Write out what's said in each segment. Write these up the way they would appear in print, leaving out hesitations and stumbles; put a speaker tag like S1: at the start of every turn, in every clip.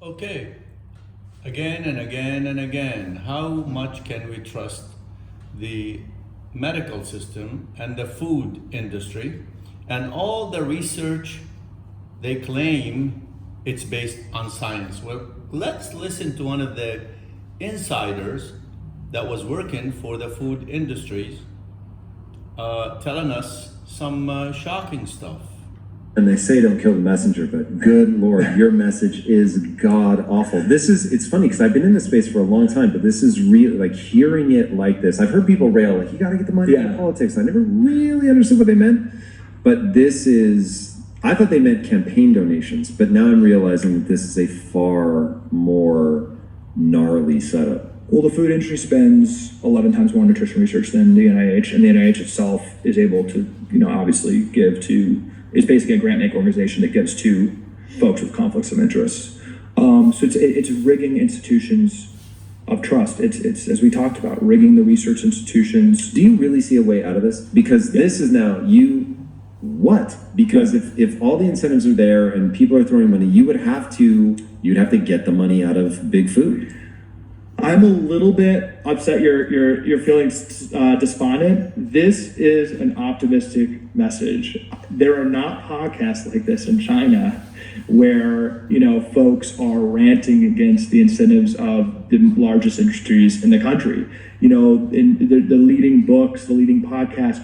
S1: Okay, again and again and again, how much can we trust the medical system and the food industry and all the research they claim it's based on science? Well, let's listen to one of the insiders that was working for the food industries telling us some shocking stuff.
S2: And they say don't kill the messenger, but good Lord, your message is god awful. It's funny because I've been in this space for a long time, but this is really like hearing it like this. I've heard people rail like, you got to get the money out of politics. I never really understood what they meant, but I thought they meant campaign donations, but now I'm realizing that this is a far more gnarly setup.
S3: Well, the food industry spends 11 times more nutrition research than the NIH, and the NIH itself is able to, obviously it's basically a grant maker organization that gives to folks with conflicts of interest. So it's rigging institutions of trust. It's as we talked about, rigging the research institutions.
S2: Do you really see a way out of this? Because this is now because if all the incentives are there and people are throwing money, you'd have to get the money out of big food.
S3: I'm a little bit upset you're feeling despondent. This is an optimistic message. There are not podcasts like this in China where, folks are ranting against the incentives of the largest industries in the country. In the leading books, the leading podcasts,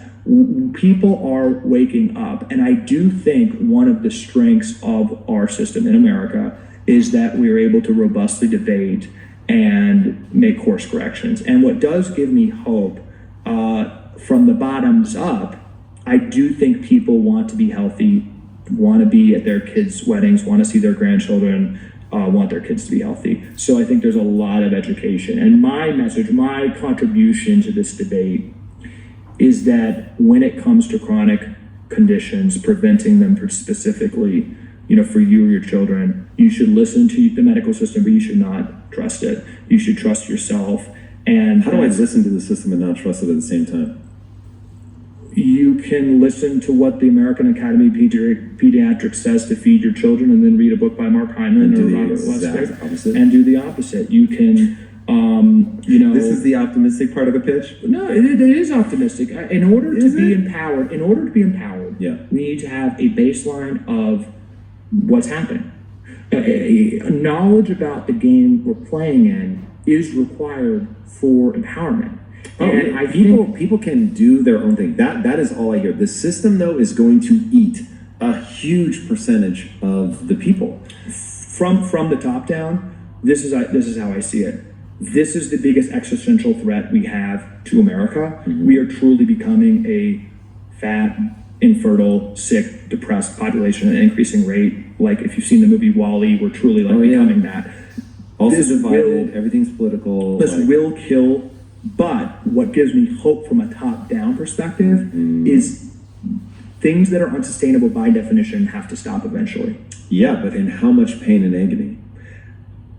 S3: people are waking up. And I do think one of the strengths of our system in America is that we are able to robustly debate and make course corrections. And what does give me hope from the bottoms up, I do think people want to be healthy, want to be at their kids' weddings, want to see their grandchildren, want their kids to be healthy. So I think there's a lot of education. And my message, my contribution to this debate is that when it comes to chronic conditions, preventing them specifically, for you or your children, you should listen to the medical system, but you should not trust it. You should trust yourself. And
S2: how do I listen to the system and not trust it at the same time?
S3: You can listen to what the American Academy of Pediatrics says to feed your children, and then read a book by Mark Hyman or Robert Westgate, and do the opposite. You can,
S2: This is the optimistic part of the pitch?
S3: No, it is optimistic. In order to be empowered, we need to have a baseline of what's happening. Knowledge about the game we're playing in is required for empowerment.
S2: People can do their own thing. That is all I hear. The system, though, is going to eat a huge percentage of the people.
S3: From the top down, this is how I see it. This is the biggest existential threat we have to America. Mm-hmm. We are truly becoming a fat, infertile, sick, depressed population at an increasing rate. Like if you've seen the movie WALL-E, we're truly becoming that.
S2: Also divided, everything's political.
S3: This will kill, but what gives me hope from a top-down perspective is things that are unsustainable by definition have to stop eventually.
S2: Yeah, but in how much pain and agony?